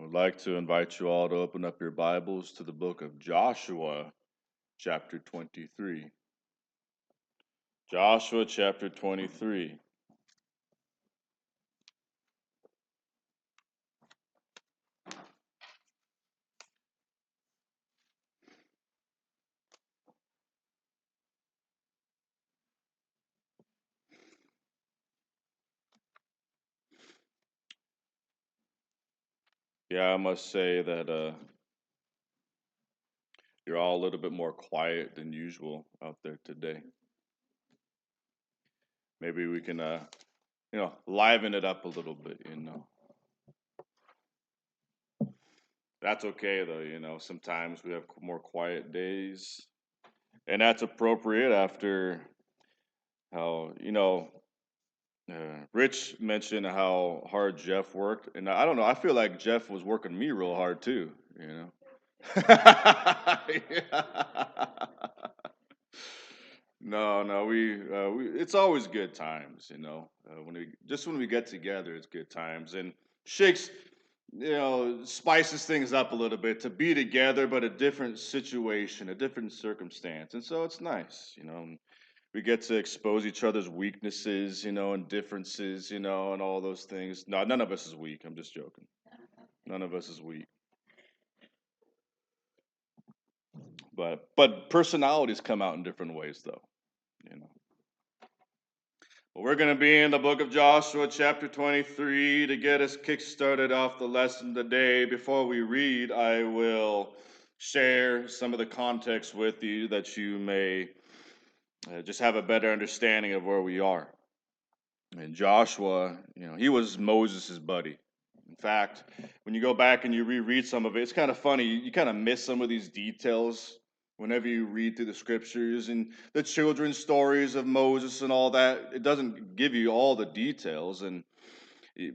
I'd like to invite you all to open up your Bibles to the book of Joshua, chapter 23. Joshua, chapter 23. Yeah, I must say that you're all a little bit more quiet than usual out there today. Maybe we can, liven it up a little bit. That's okay, though. Sometimes we have more quiet days, and that's appropriate after how Rich mentioned how hard Jeff worked, and I don't know. I feel like Jeff was working me real hard too. You know. Yeah. No, no, we it's always good times. When we get together, it's good times and shakes, spices things up a little bit to be together, but a different situation, a different circumstance, and so it's nice. We get to expose each other's weaknesses, and differences, and all those things. No, none of us is weak. I'm just joking. None of us is weak. But personalities come out in different ways, though. You know. But we're going to be in the book of Joshua, chapter 23, to get us kick-started off the lesson today. Before we read, I will share some of the context with you that you may just have a better understanding of where we are. And Joshua, he was Moses' buddy. In fact, when you go back and you reread some of it, it's kind of funny. You kind of miss some of these details whenever you read through the scriptures and the children's stories of Moses and all that. It doesn't give you all the details. And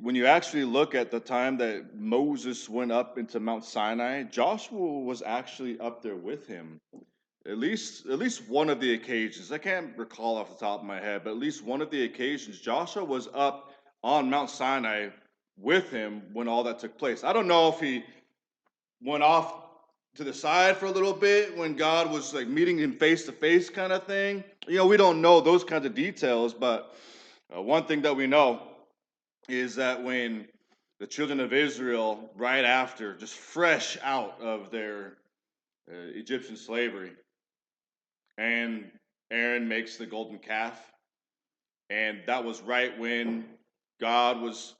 when you actually look at the time that Moses went up into Mount Sinai, Joshua was actually up there with him at least one of the occasions. I can't recall off the top of my head, but at least one of the occasions, Joshua was up on Mount Sinai with him when all that took place. I don't know if he went off to the side for a little bit when God was like meeting him face to face kind of thing. We don't know those kinds of details, but one thing that we know is that when the children of Israel, right after, just fresh out of their Egyptian slavery, and Aaron makes the golden calf. And that was right when God was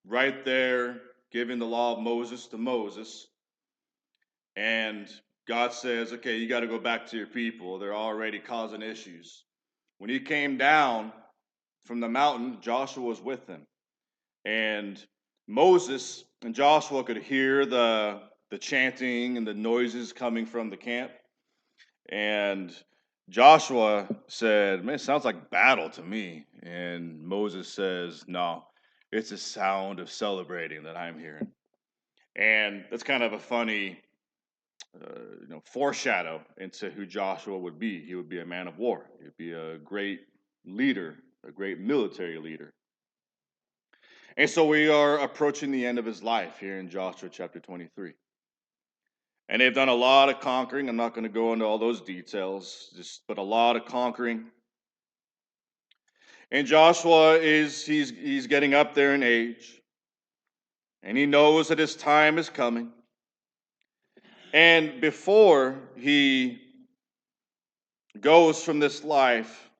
right there giving the law of Moses to Moses. And God says, okay, you got to go back to your people. They're already causing issues. When he came down from the mountain, Joshua was with him. And Moses and Joshua could hear the chanting and the noises coming from the camp. And Joshua said, man, it sounds like battle to me. And Moses says, no, it's a sound of celebrating that I'm hearing. And that's kind of a funny, foreshadow into who Joshua would be. He would be a man of war. He'd be a great leader, a great military leader. And so we are approaching the end of his life here in Joshua chapter 23. And they've done a lot of conquering. I'm not going to go into all those details, but a lot of conquering. And Joshua he's getting up there in age. And he knows that his time is coming. And before he goes from this life,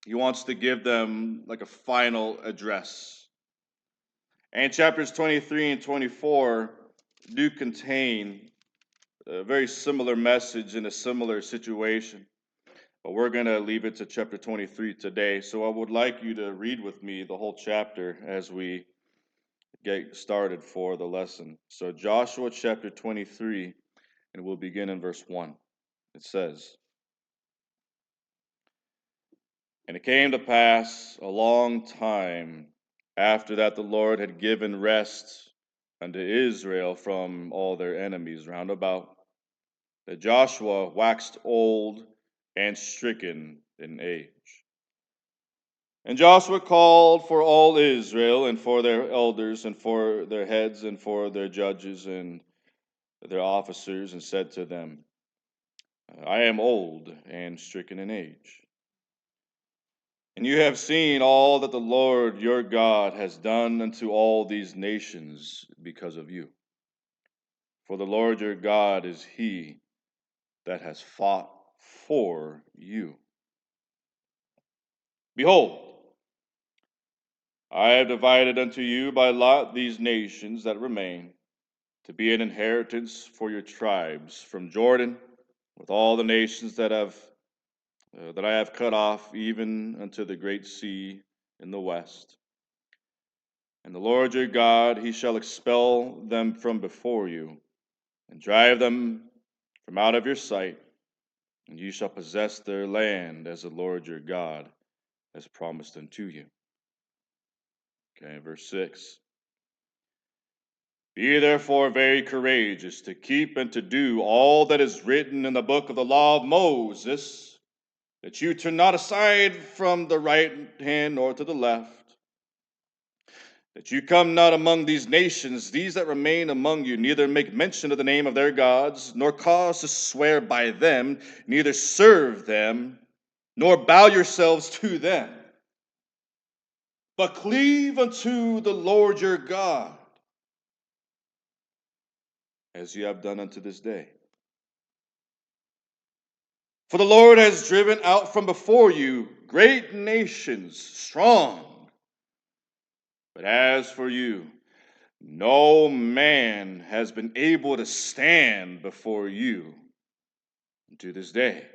he wants to give them like a final address. And chapters 23 and 24 do contain a very similar message in a similar situation. But we're going to leave it to chapter 23 today. So I would like you to read with me the whole chapter as we get started for the lesson. So Joshua chapter 23, and we'll begin in verse 1. It says, and it came to pass a long time after that the Lord had given rest unto Israel from all their enemies round about, that Joshua waxed old and stricken in age. And Joshua called for all Israel, and for their elders, and for their heads, and for their judges, and their officers, and said to them, I am old and stricken in age. And you have seen all that the Lord your God has done unto all these nations because of you. For the Lord your God is he that has fought for you. Behold, I have divided unto you by lot these nations that remain, to be an inheritance for your tribes from Jordan, with all the nations that I have cut off, even unto the great sea in the west. And the Lord your God, he shall expel them from before you, and drive them from out of your sight, and you shall possess their land as the Lord your God has promised unto you. Okay, verse 6. Be therefore very courageous to keep and to do all that is written in the book of the law of Moses, that you turn not aside from the right hand nor to the left, that you come not among these nations, these that remain among you, neither make mention of the name of their gods, nor cause to swear by them, neither serve them, nor bow yourselves to them, but cleave unto the Lord your God, as you have done unto this day. For the Lord has driven out from before you great nations, strong. But as for you, no man has been able to stand before you to this day.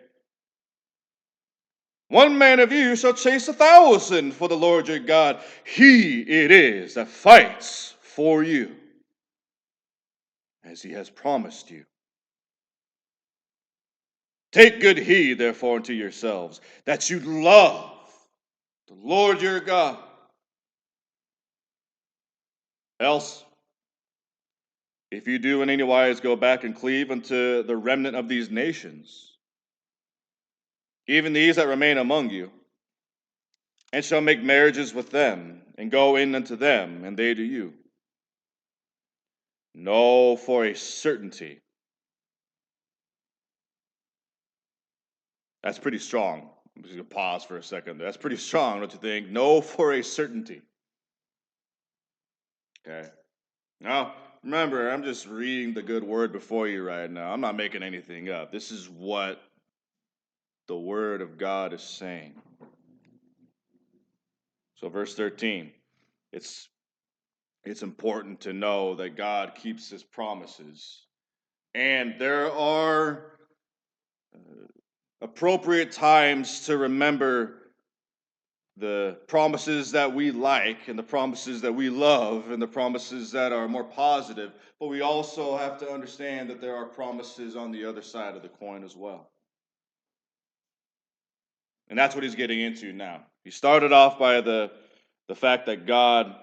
One man of you shall chase 1,000 for the Lord your God. He it is that fights for you, as he has promised you. Take good heed, therefore, unto yourselves, that you love the Lord your God. Else, if you do in any wise go back and cleave unto the remnant of these nations, even these that remain among you, and shall make marriages with them, and go in unto them, and they to you, know for a certainty. That's pretty strong. I'm just going to pause for a second. That's pretty strong, don't you think? Know for a certainty. Okay. Now, remember, I'm just reading the good word before you right now. I'm not making anything up. This is what the word of God is saying. So, verse 13, it's important to know that God keeps his promises. And there are appropriate times to remember the promises that we like and the promises that we love and the promises that are more positive. But we also have to understand that there are promises on the other side of the coin as well. And that's what he's getting into now. He started off by the fact that God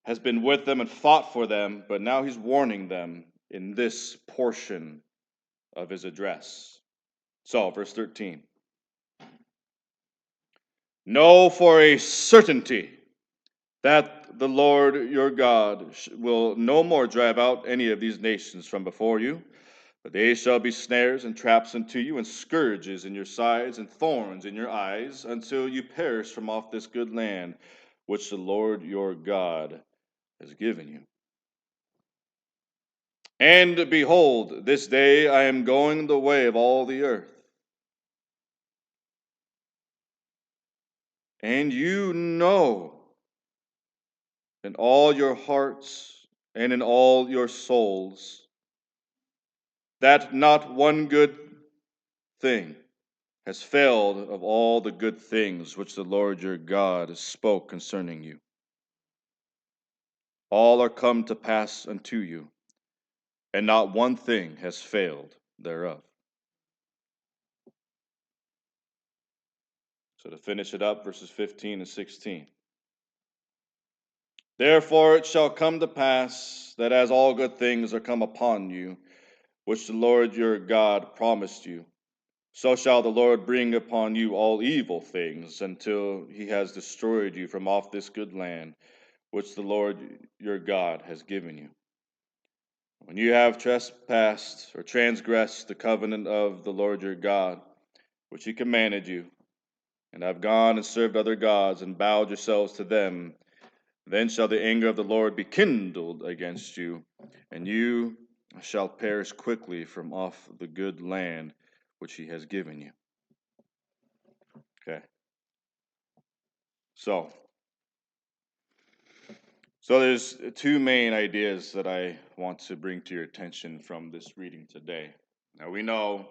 has been with them and fought for them, but now he's warning them in this portion of his address. So, verse 13. Know for a certainty that the Lord your God will no more drive out any of these nations from before you, but they shall be snares and traps unto you, and scourges in your sides, and thorns in your eyes, until you perish from off this good land which the Lord your God has given you. And behold, this day I am going the way of all the earth. And you know in all your hearts and in all your souls that not one good thing has failed of all the good things which the Lord your God spoke concerning you. All are come to pass unto you, and not one thing has failed thereof. So to finish it up, verses 15 and 16. Therefore it shall come to pass that as all good things are come upon you, which the Lord your God promised you, So shall the Lord bring upon you all evil things until he has destroyed you from off this good land, which the Lord your God has given you. When you have trespassed or transgressed the covenant of the Lord your God, which he commanded you, and have gone and served other gods and bowed yourselves to them, then shall the anger of the Lord be kindled against you, and you shall perish quickly from off the good land which he has given you. Okay. So there's two main ideas that I want to bring to your attention from this reading today. Now we know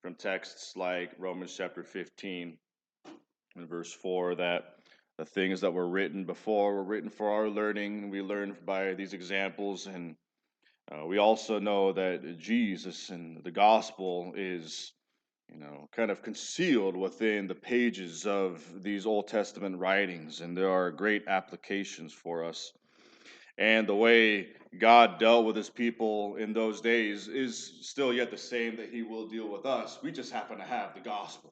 from texts like Romans chapter 15 and verse 4 that the things that were written before were written for our learning. We learn by these examples, and we also know that Jesus and the gospel is, kind of concealed within the pages of these Old Testament writings, and there are great applications for us. And the way God dealt with his people in those days is still yet the same that he will deal with us. We just happen to have the gospel.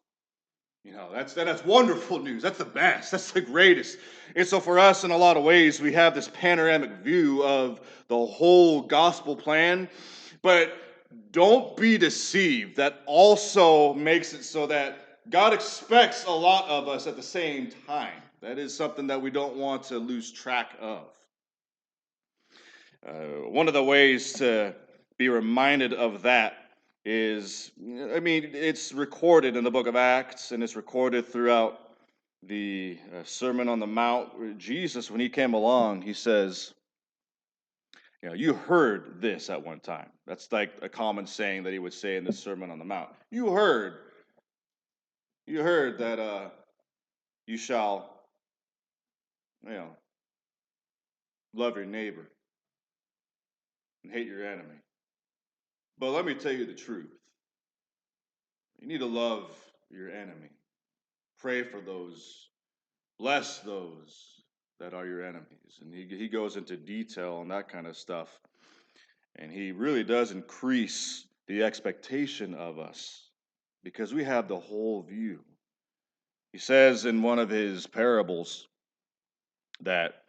That's wonderful news. That's the best. That's the greatest. And so for us, in a lot of ways, we have this panoramic view of the whole gospel plan. But don't be deceived. That also makes it so that God expects a lot of us at the same time. That is something that we don't want to lose track of. One of the ways to be reminded of that is, it's recorded in the book of Acts, and it's recorded throughout the Sermon on the Mount. Jesus, when he came along, he says, you heard this at one time. That's like a common saying that he would say in the Sermon on the Mount. You heard that you shall, love your neighbor and hate your enemy. But let me tell you the truth. You need to love your enemy. Pray for those, bless those that are your enemies. And he goes into detail on that kind of stuff. And he really does increase the expectation of us because we have the whole view. He says in one of his parables that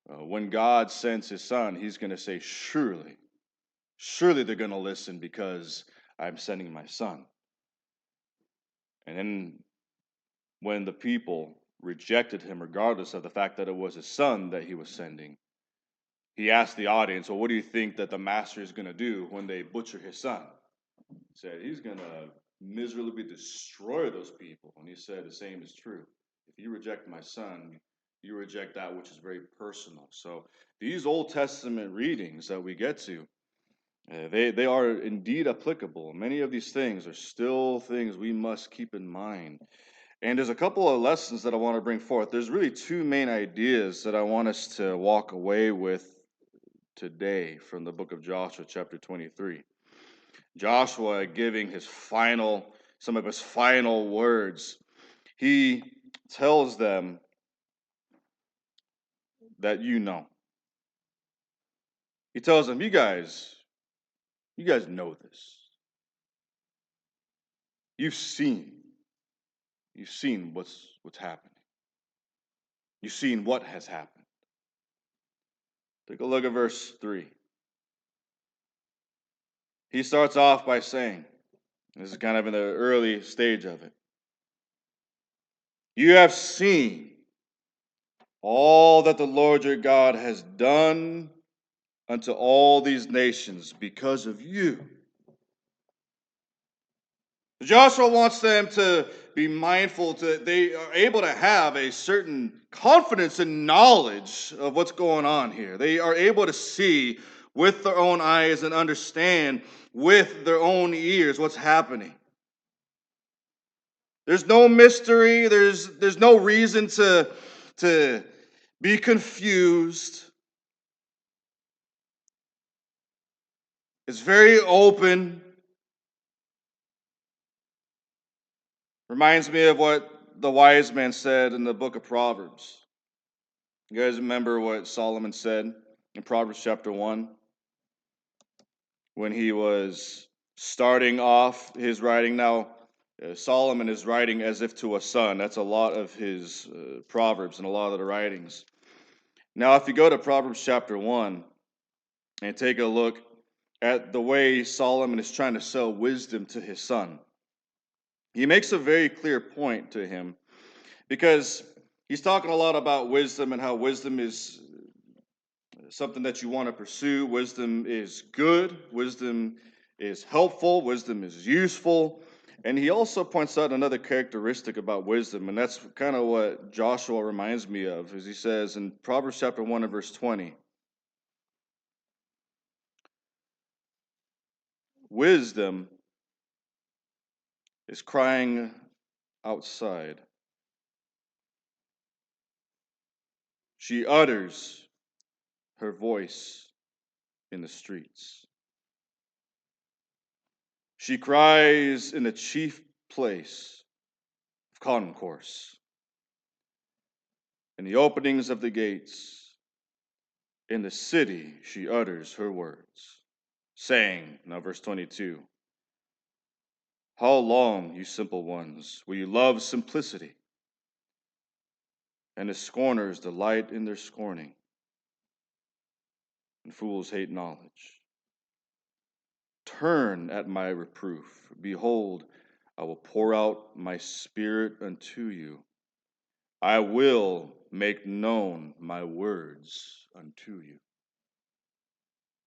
when God sends his son, he's going to say, surely they're going to listen because I'm sending my son. And then when the people rejected him, regardless of the fact that it was his son that he was sending, he asked the audience, well, what do you think that the master is going to do when they butcher his son? He said, he's going to miserably destroy those people. And he said, the same is true. If you reject my son, you reject that which is very personal. So these Old Testament readings that we get to, they are indeed applicable. Many of these things are still things we must keep in mind. And there's a couple of lessons that I want to bring forth. There's really two main ideas that I want us to walk away with today from the book of Joshua, chapter 23. Joshua giving some of his final words. He tells them that He tells them, you guys know this. You've seen what's happening. You've seen what has happened. Take a look at verse 3. He starts off by saying, this is kind of in the early stage of it. You have seen all that the Lord your God has done unto all these nations because of you. Joshua wants them to be mindful that they are able to have a certain confidence and knowledge of what's going on here. They are able to see with their own eyes and understand with their own ears what's happening. There's no mystery. There's no reason to be confused. It's very open. Reminds me of what the wise man said in the book of Proverbs. You guys remember what Solomon said in Proverbs chapter 1? When he was starting off his writing. Now, Solomon is writing as if to a son. That's a lot of his Proverbs and a lot of the writings. Now, if you go to Proverbs chapter 1 and take a look at the way Solomon is trying to sell wisdom to his son, he makes a very clear point to him because he's talking a lot about wisdom and how wisdom is something that you want to pursue. Wisdom is good. Wisdom is helpful. Wisdom is useful. And he also points out another characteristic about wisdom, and that's kind of what Joshua reminds me of, as he says in Proverbs chapter 1 and verse 20. Wisdom is crying outside. She utters her voice in the streets. She cries in the chief place of concourse, in the openings of the gates. In the city she utters her words, saying, now verse 22, how long, you simple ones, will you love simplicity? And the scorners delight in their scorning, and fools hate knowledge. Turn at my reproof. Behold, I will pour out my spirit unto you. I will make known my words unto you.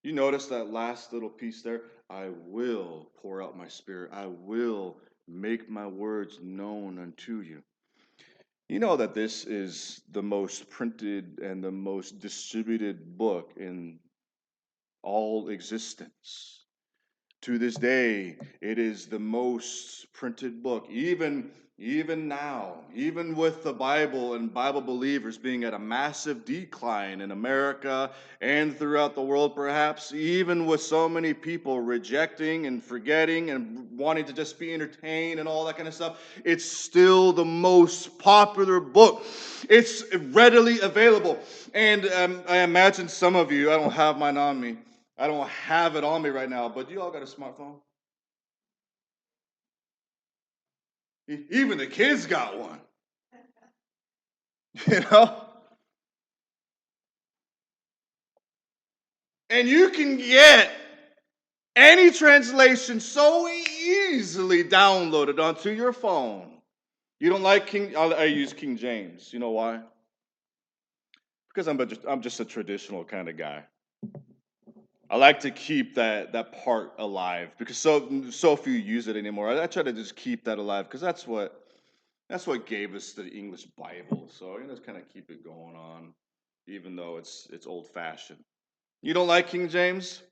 You notice that last little piece there? I will pour out my spirit. I will make my words known unto you. You know that this is the most printed and the most distributed book in all existence. To this day, it is the most printed book, even now, even with the Bible and Bible believers being at a massive decline in America and throughout the world, perhaps, even with so many people rejecting and forgetting and wanting to just be entertained and all that kind of stuff, it's still the most popular book. It's readily available. And I imagine some of you, I don't have mine on me. I don't have it on me right now, but you all got a smartphone? Even the kids got one. You know? And you can get any translation so easily downloaded onto your phone. You don't like King? I use King James. You know why? Because I'm just a traditional kind of guy. I like to keep that part alive because so few use it anymore. I try to just keep that alive because that's what gave us the English Bible. So just kind of keep it going on, even though it's old fashioned. You don't like King James?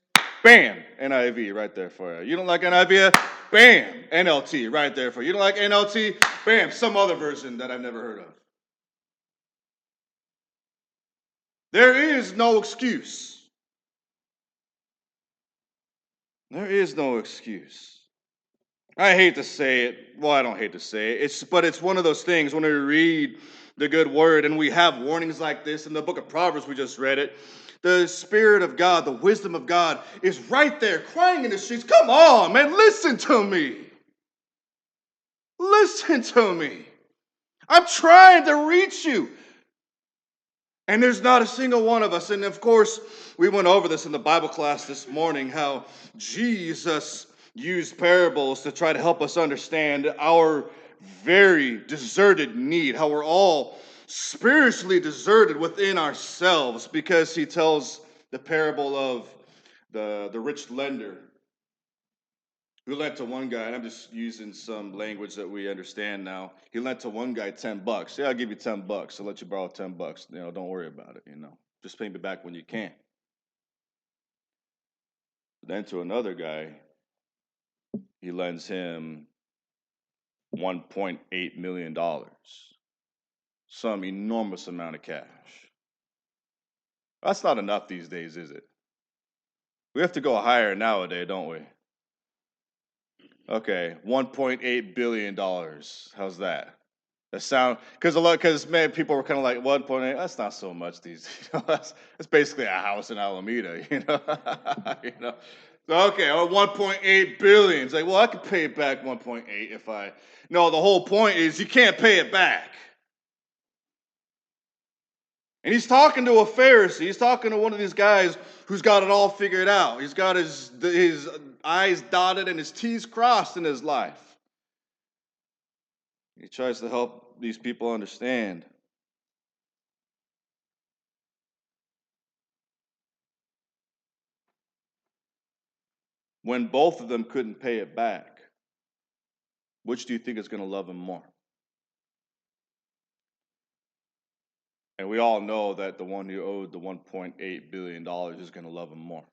Bam, NIV right there for you. You don't like NIV? Bam, NLT right there for you. You don't like NLT? Bam, some other version that I've never heard of. There is no excuse. There is no excuse. I hate to say it. Well, I don't hate to say it. But it's one of those things when we read the good word and we have warnings like this in the book of Proverbs, we just read it. The Spirit of God, the wisdom of God is right there crying in the streets. Come on, man, listen to me. Listen to me. I'm trying to reach you. And there's not a single one of us. And of course, we went over this in the Bible class this morning, how Jesus used parables to try to help us understand our very deserted need, how we're all spiritually deserted within ourselves, because he tells the parable of the rich lender who lent to one guy, and I'm just using some language that we understand now. He lent to one guy $10. Yeah, I'll give you $10. I'll let you borrow $10. Don't worry about it. Just pay me back when you can. Then to another guy, he lends him $1.8 million, some enormous amount of cash. That's not enough these days, is it? We have to go higher nowadays, don't we? Okay, $1.8 billion. How's that? That sound, because man, people were kind of like 1.8. That's not so much these. That's basically a house in Alameda. You know. Okay, or 1.8 billion. It's like, well, I could pay it back 1.8 if I. No, the whole point is you can't pay it back. And he's talking to a Pharisee. He's talking to one of these guys who's got it all figured out. He's got his I's dotted and his T's crossed in his life. He tries to help these people understand. When both of them couldn't pay it back, which do you think is going to love him more? And we all know that the one who owed the $1.8 billion is going to love him more.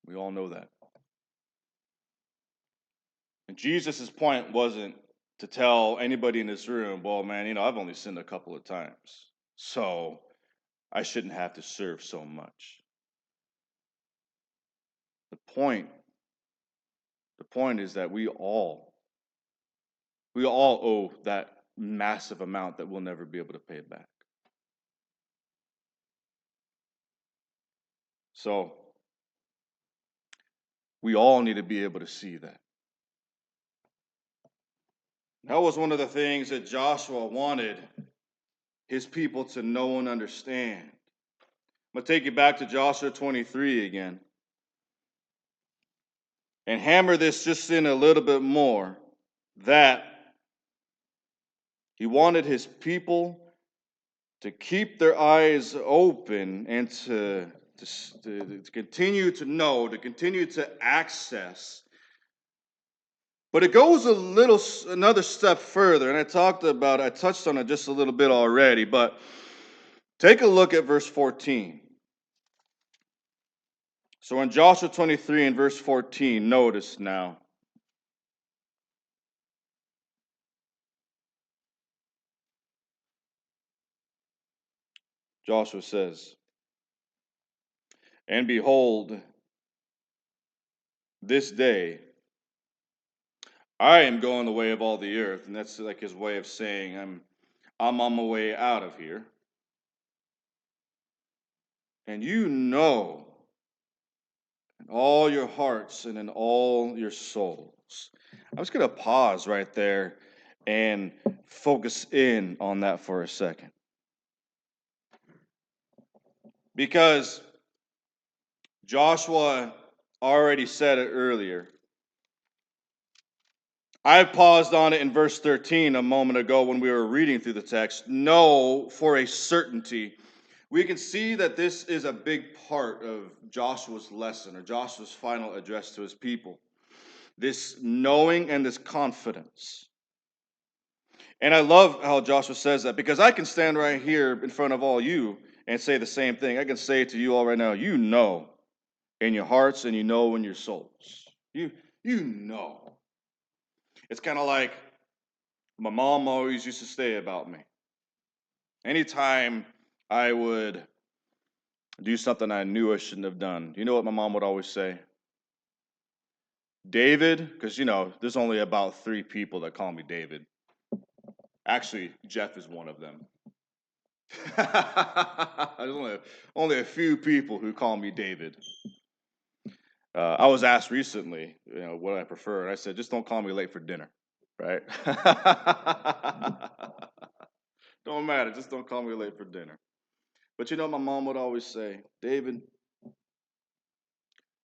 We all know that. And Jesus' point wasn't to tell anybody in this room, well, man, I've only sinned a couple of times, so I shouldn't have to serve so much. The point is that we all owe that massive amount that we'll never be able to pay it back. So we all need to be able to see that. That was one of the things that Joshua wanted his people to know and understand. I'm going to take you back to Joshua 23 again and hammer this just in a little bit more, that he wanted his people to keep their eyes open and to continue to know, to continue to access. But it goes another step further, and I touched on it just a little bit already, but take a look at verse 14. So in Joshua 23 and verse 14, notice now. Joshua says, "And behold, this day I am going the way of all the earth." And that's like his way of saying, I'm on my way out of here. "And you know in all your hearts and in all your souls." I'm just going to pause right there and focus in on that for a second. Because Joshua already said it earlier. I paused on it in verse 13 a moment ago when we were reading through the text. Know for a certainty. We can see that this is a big part of Joshua's lesson, or Joshua's final address to his people. This knowing and this confidence. And I love how Joshua says that, because I can stand right here in front of all you and say the same thing. I can say it to you all right now. You know in your hearts and you know in your souls. You know. It's kind of like my mom always used to say about me. Anytime I would do something I knew I shouldn't have done, you know what my mom would always say? David, because there's only about 3 people that call me David. Actually, Jeff is one of them. There's only a few people who call me David. I was asked recently, what I prefer, and I said, just don't call me late for dinner, right? Don't matter, just don't call me late for dinner. But my mom would always say, David,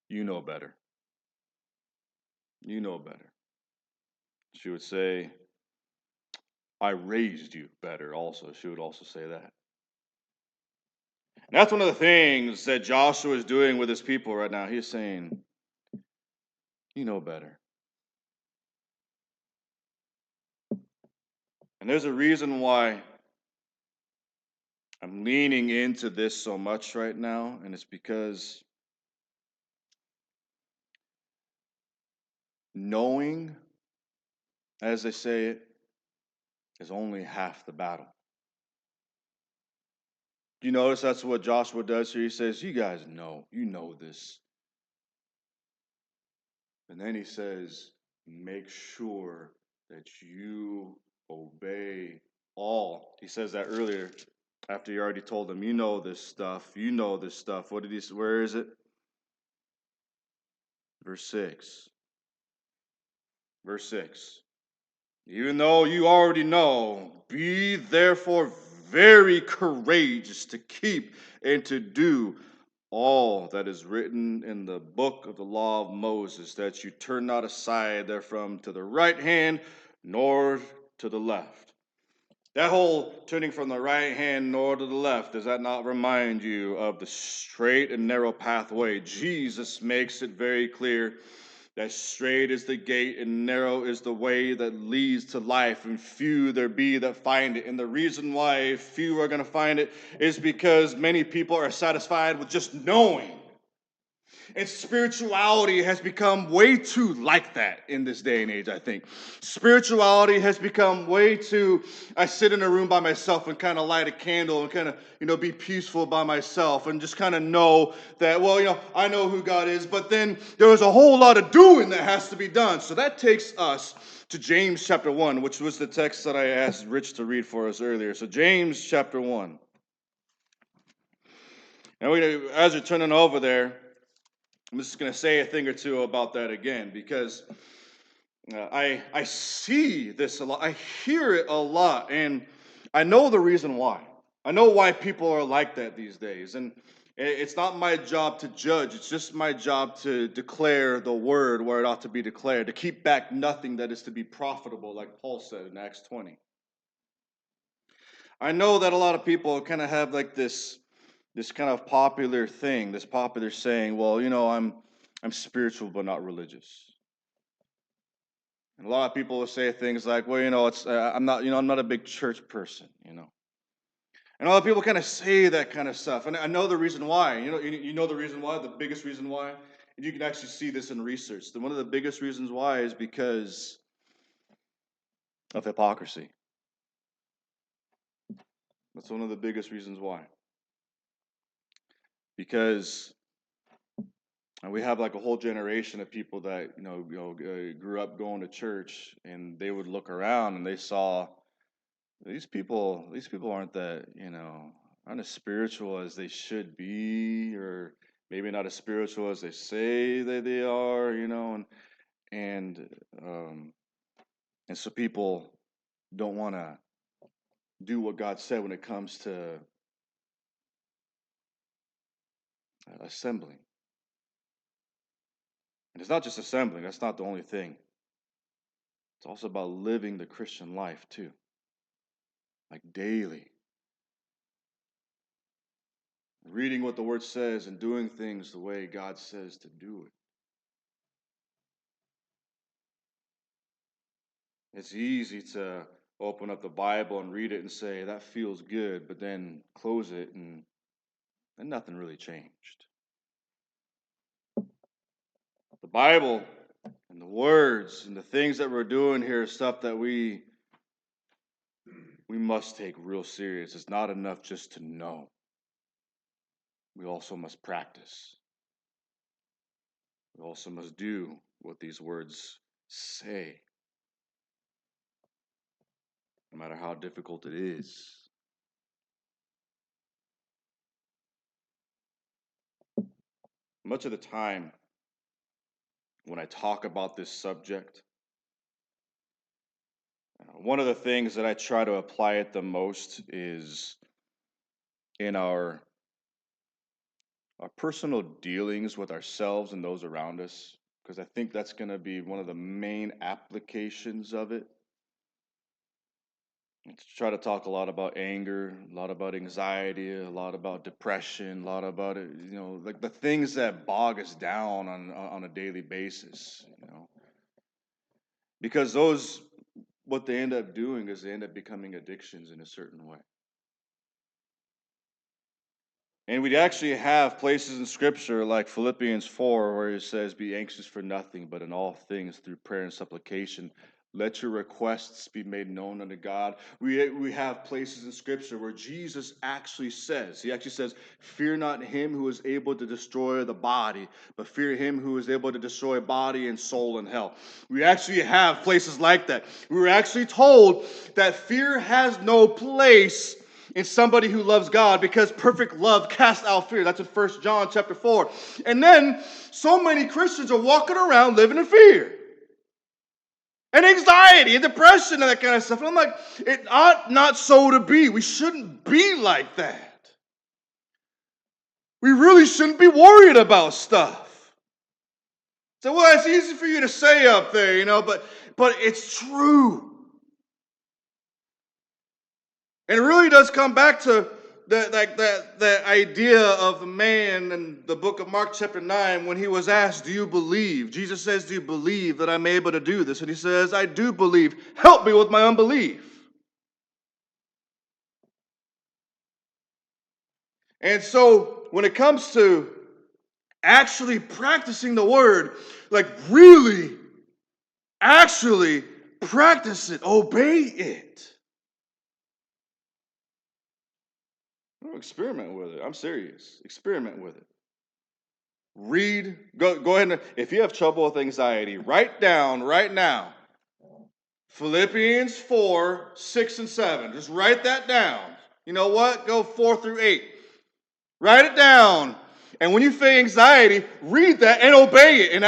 you know better. You know better. She would say, I raised you better also. She would also say that. And that's one of the things that Joshua is doing with his people right now. He's saying, you know better. And there's a reason why I'm leaning into this so much right now, and it's because knowing, as they say it, is only half the battle. You notice that's what Joshua does here? He says, you guys know, you know this. And then he says, make sure that you obey all. He says that earlier after he already told them, you know this stuff. You know this stuff. Where is it? Verse 6. Verse 6. Even though you already know, be therefore very courageous to keep and to do all that is written in the book of the law of Moses, that you turn not aside therefrom to the right hand, nor to the left. That whole turning from the right hand nor to the left, does that not remind you of the straight and narrow pathway? Jesus makes it very clear that straight is the gate and narrow is the way that leads to life, and few there be that find it. And the reason why few are going to find it is because many people are satisfied with just knowing. And spirituality has become way too like that in this day and age, I think. Spirituality has become way too, I sit in a room by myself and kind of light a candle and kind of, be peaceful by myself and just kind of know that, well, I know who God is, but then there's a whole lot of doing that has to be done. So that takes us to James chapter 1, which was the text that I asked Rich to read for us earlier. So James chapter 1. And as you're turning over there, I'm just going to say a thing or two about that again, because I see this a lot. I hear it a lot, and I know the reason why. I know why people are like that these days, and it's not my job to judge. It's just my job to declare the word where it ought to be declared, to keep back nothing that is to be profitable, like Paul said in Acts 20. I know that a lot of people kind of have like this kind of popular thing, this popular saying, well, I'm spiritual but not religious. And a lot of people will say things like, well, it's I'm not a big church person. And a lot of people kind of say that kind of stuff. And I know the reason why. You know the reason why, the biggest reason why. And you can actually see this in research. One of the biggest reasons why is because of hypocrisy. That's one of the biggest reasons why. Because we have like a whole generation of people that grew up going to church, and they would look around and they saw these people aren't that aren't as spiritual as they should be, or maybe not as spiritual as they say that they are, and so people don't want to do what God said when it comes to assembling. And it's not just assembling, that's not the only thing. It's also about living the Christian life too. Like daily. Reading what the Word says and doing things the way God says to do it. It's easy to open up the Bible and read it and say, that feels good, but then close it and nothing really changed. The Bible and the words and the things that we're doing here is stuff that we must take real serious. It's not enough just to know. We also must practice. We also must do what these words say, no matter how difficult it is. Much of the time, when I talk about this subject, one of the things that I try to apply it the most is in our personal dealings with ourselves and those around us, because I think that's going to be one of the main applications of it. And to try to talk a lot about anger, a lot about anxiety, a lot about depression, a lot about it, like the things that bog us down on a daily basis, because those, what they end up doing is they end up becoming addictions in a certain way. And we actually have places in Scripture like Philippians 4 where it says, be anxious for nothing, but in all things through prayer and supplication, let your requests be made known unto God. We have places in Scripture where Jesus actually says, fear not him who is able to destroy the body, but fear him who is able to destroy body and soul in hell. We actually have places like that. We were actually told that fear has no place in somebody who loves God, because perfect love casts out fear. That's in 1 John chapter 4. And then so many Christians are walking around living in fear and anxiety and depression and that kind of stuff. And I'm like, it ought not so to be. We shouldn't be like that. We really shouldn't be worried about stuff. So, well, it's easy for you to say up there, but it's true. And it really does come back to that idea of the man in the book of Mark chapter 9 when he was asked, do you believe? Jesus says, do you believe that I'm able to do this? And he says, I do believe. Help me with my unbelief. And so when it comes to actually practicing the word, like really, actually practice it, obey it. Experiment with it. I'm serious. Experiment with it. Read. Go ahead and, if you have trouble with anxiety, write down right now Philippians 4, 6, and 7. Just write that down. You know what? Go 4 through 8. Write it down. And when you feel anxiety, read that and obey it. And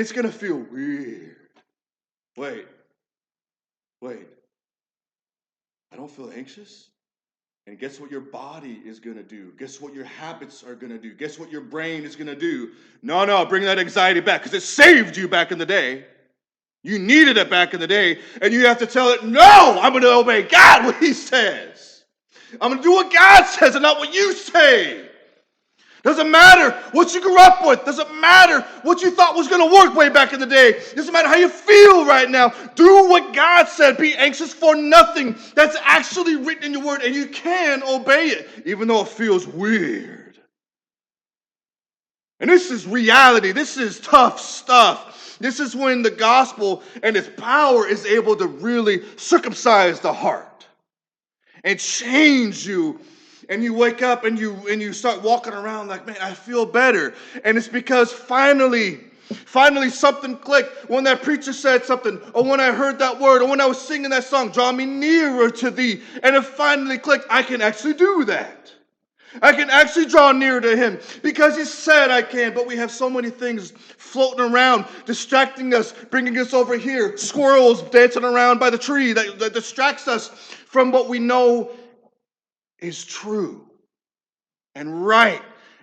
it's going to feel weird. Wait. I don't feel anxious? And guess what your body is going to do? Guess what your habits are going to do? Guess what your brain is going to do? No, bring that anxiety back because it saved you back in the day. You needed it back in the day. And you have to tell it, no, I'm going to obey God, what he says. I'm going to do what God says and not what you say. Doesn't matter what you grew up with. Doesn't matter what you thought was going to work way back in the day. Doesn't matter how you feel right now. Do what God said. Be anxious for nothing. That's actually written in your word, and you can obey it, even though it feels weird. And this is reality. This is tough stuff. This is when the gospel and its power is able to really circumcise the heart and change you. And you wake up and you start walking around like, man, I feel better. And it's because finally something clicked when that preacher said something, or when I heard that word, or when I was singing that song, draw me nearer to thee. And it finally clicked, I can actually do that. I can actually draw nearer to him because he said I can. But we have so many things floating around, distracting us, bringing us over here. Squirrels dancing around by the tree that distracts us from what we know is true and right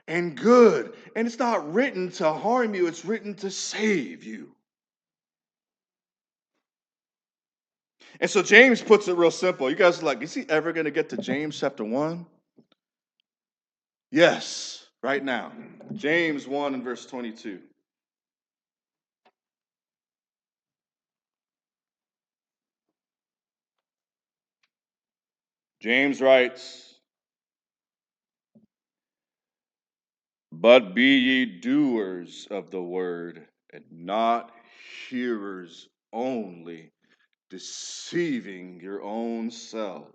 and good. And it's not written to harm you, it's written to save you. And so James puts it real simple. You guys are like, is he ever going to get to James chapter 1? Yes, right now. James 1 and verse 22. James writes, but be ye doers of the word, and not hearers only, deceiving your own selves.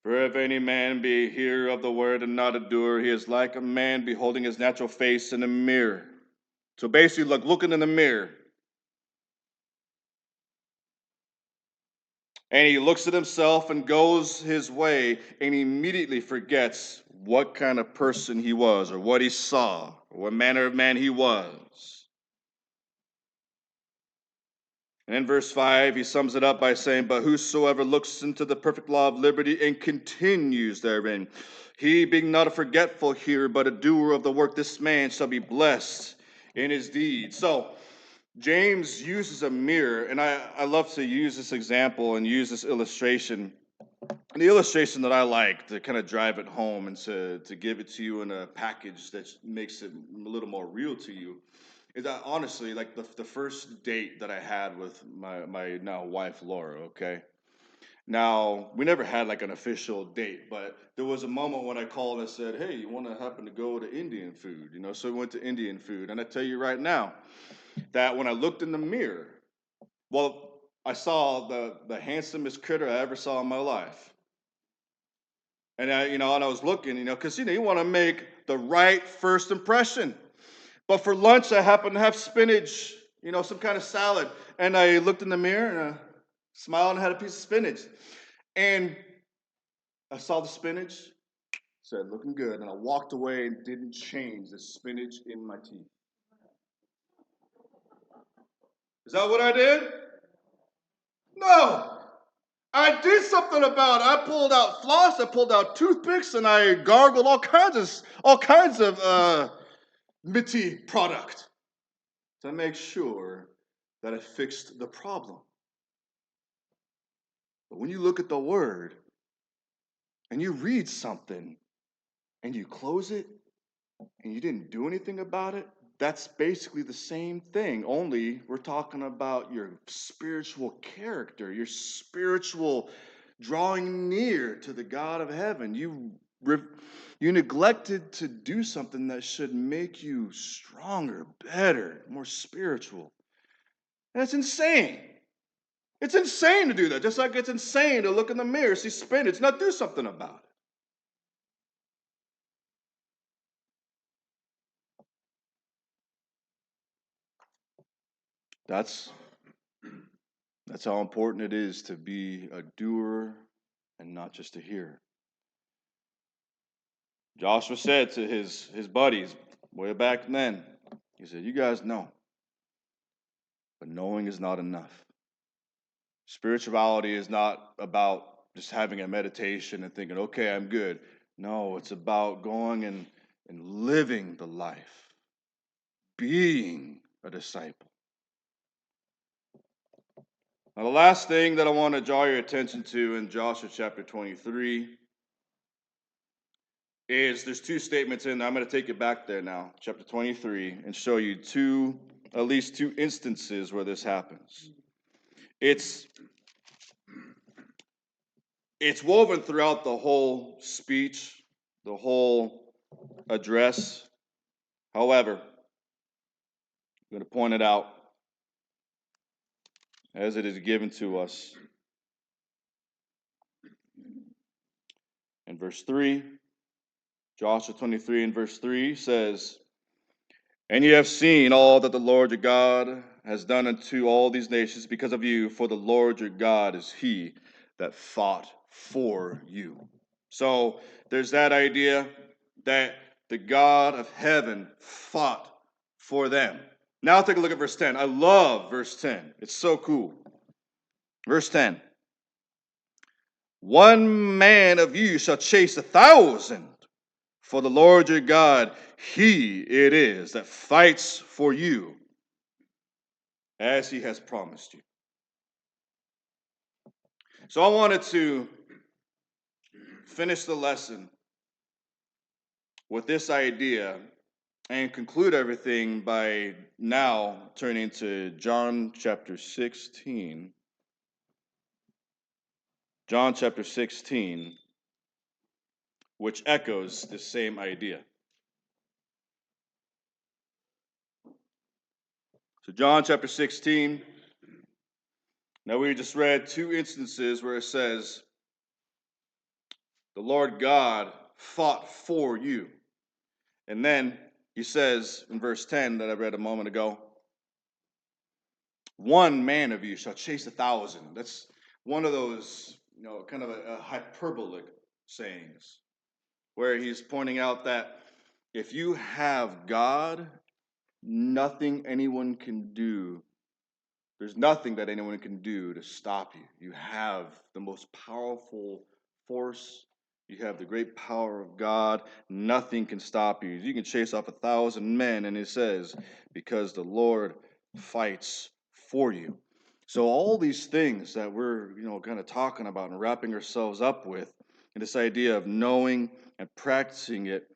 For if any man be a hearer of the word and not a doer, he is like a man beholding his natural face in a mirror. So basically, like looking in the mirror. And he looks at himself and goes his way and immediately forgets what kind of person he was or what he saw or what manner of man he was. And in verse 5, he sums it up by saying, but whosoever looks into the perfect law of liberty and continues therein, he being not a forgetful hearer, but a doer of the work, this man shall be blessed in his deed. So James uses a mirror, and I love to use this example and use this illustration. And the illustration that I like to kind of drive it home and to give it to you in a package that makes it a little more real to you is that honestly, like the first date that I had with my now wife, Laura, okay? Now, we never had like an official date, but there was a moment when I called and said, hey, you want to happen to go to Indian food? So we went to Indian food. And I tell you right now that when I looked in the mirror, well, I saw the handsomest critter I ever saw in my life. And and I was looking, because, you want to make the right first impression. But for lunch, I happened to have spinach, some kind of salad. And I looked in the mirror and I smiled and had a piece of spinach. And I saw the spinach, said, looking good, and I walked away and didn't change the spinach in my teeth. Is that what I did? No. I did something about it. I pulled out floss, I pulled out toothpicks, and I gargled all kinds of minty product to make sure that I fixed the problem. But when you look at the word and you read something and you close it and you didn't do anything about it, that's basically the same thing, only we're talking about your spiritual character, your spiritual drawing near to the God of heaven. You neglected to do something that should make you stronger, better, more spiritual. That's insane. It's insane to do that, just like it's insane to look in the mirror, see spinach, not do something about it. That's how important it is to be a doer and not just a hearer. Joshua said to his buddies way back then, he said, you guys know, but knowing is not enough. Spirituality is not about just having a meditation and thinking, okay, I'm good. No, it's about going and living the life, being a disciple. Now, the last thing that I want to draw your attention to in Joshua chapter 23 is there's two statements in there. I'm going to take you back there now, chapter 23, and show you at least two instances where this happens. It's woven throughout the whole speech, the whole address. However, I'm going to point it out as it is given to us. In verse 3, Joshua 23 and verse 3 says, and you have seen all that the Lord your God has done unto all these nations because of you, for the Lord your God is he that fought for you. So there's that idea that the God of heaven fought for them. Now take a look at verse 10. I love verse 10. It's so cool. Verse 10. One man of you shall chase 1,000. For the Lord your God, he it is that fights for you, as he has promised you. So I wanted to finish the lesson with this idea and conclude everything by now turning to John chapter 16. John chapter 16, which echoes the same idea. So John chapter 16, now we just read two instances where it says, the Lord God fought for you. And then he says in verse 10 that I read a moment ago, one man of you shall chase 1,000. That's one of those, kind of a hyperbolic sayings where he's pointing out that if you have God, nothing anyone can do. There's nothing that anyone can do to stop you. You have the most powerful force. You have the great power of God. Nothing can stop you. You can chase off 1,000 men, and it says, because the Lord fights for you. So all these things that we're, kind of talking about and wrapping ourselves up with, and this idea of knowing and practicing it,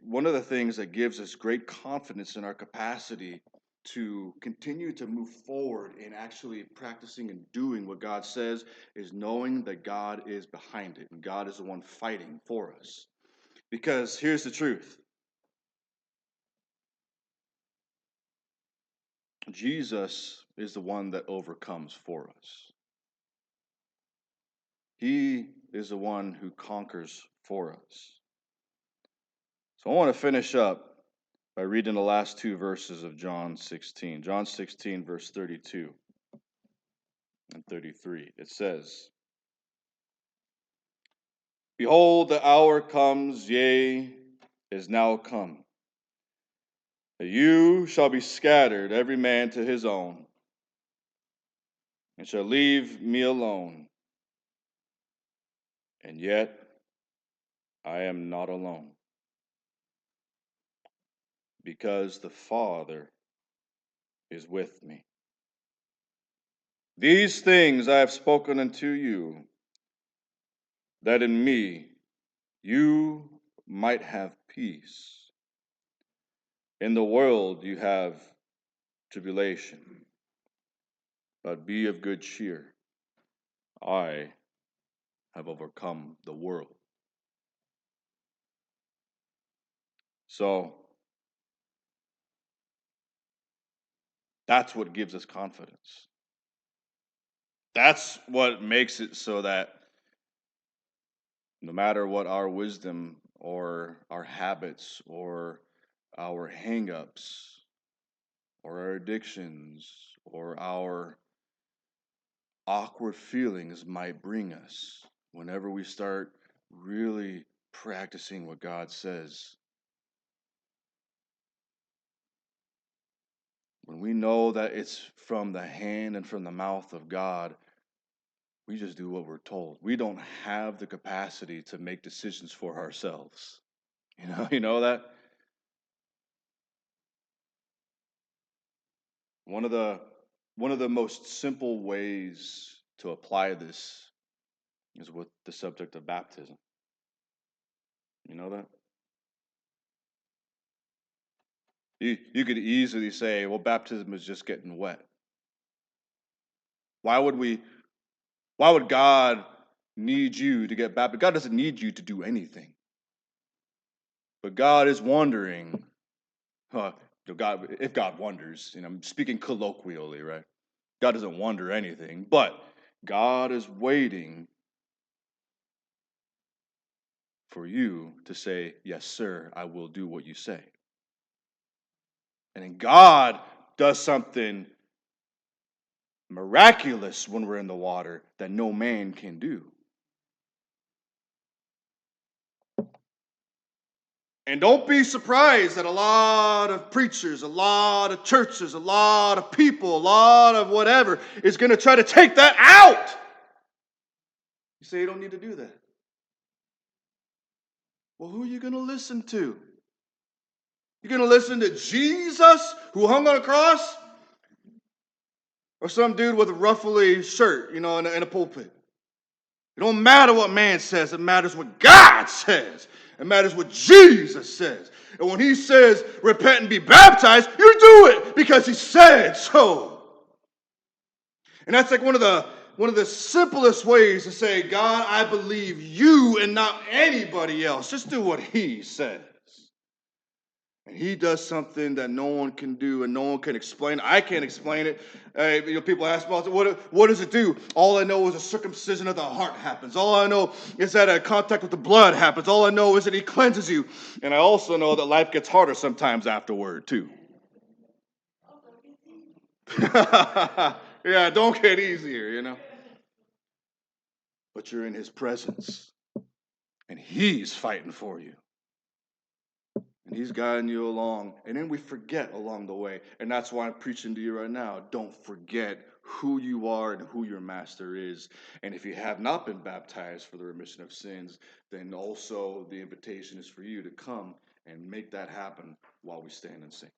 one of the things that gives us great confidence in our capacity to continue to move forward in actually practicing and doing what God says is knowing that God is behind it and God is the one fighting for us. Because here's the truth. Jesus is the one that overcomes for us. He is the one who conquers for us. So I want to finish up by reading the last two verses of John 16. John 16, verse 32 and 33. It says, Behold, the hour comes, yea, is now come, that you shall be scattered, every man to his own, and shall leave me alone. And yet I am not alone, because the Father is with me. These things I have spoken unto you, that in me you might have peace. In the world you have tribulation, but be of good cheer. I have overcome the world. So that's what gives us confidence. That's what makes it so that no matter what our wisdom or our habits or our hangups or our addictions or our awkward feelings might bring us, whenever we start really practicing what God says, when we know that it's from the hand and from the mouth of God, we just do what we're told. We don't have the capacity to make decisions for ourselves. You know that? One of the most simple ways to apply this is with the subject of baptism. You know that? You could easily say, well, baptism is just getting wet. Why would God need you to get baptized? God doesn't need you to do anything. But God is wondering, if God wonders, I'm speaking colloquially, right? God doesn't wonder anything, but God is waiting for you to say, yes, sir, I will do what you say. And then God does something miraculous when we're in the water that no man can do. And don't be surprised that a lot of preachers, a lot of churches, a lot of people, a lot of whatever is going to try to take that out. You say you don't need to do that. Well, who are you going to listen to? You're going to listen to Jesus who hung on a cross? Or some dude with a ruffly shirt, in a pulpit? It don't matter what man says. It matters what God says. It matters what Jesus says. And when he says, repent and be baptized, you do it because he said so. And that's like one of the simplest ways to say, God, I believe you and not anybody else. Just do what he says. And he does something that no one can do and no one can explain. I can't explain it. People ask me, what does it do? All I know is a circumcision of the heart happens. All I know is that a contact with the blood happens. All I know is that he cleanses you. And I also know that life gets harder sometimes afterward, too. Yeah, don't get easier, But you're in his presence. And he's fighting for you. And he's guiding you along. And then we forget along the way. And that's why I'm preaching to you right now. Don't forget who you are and who your master is. And if you have not been baptized for the remission of sins, then also the invitation is for you to come and make that happen while we stand and sing.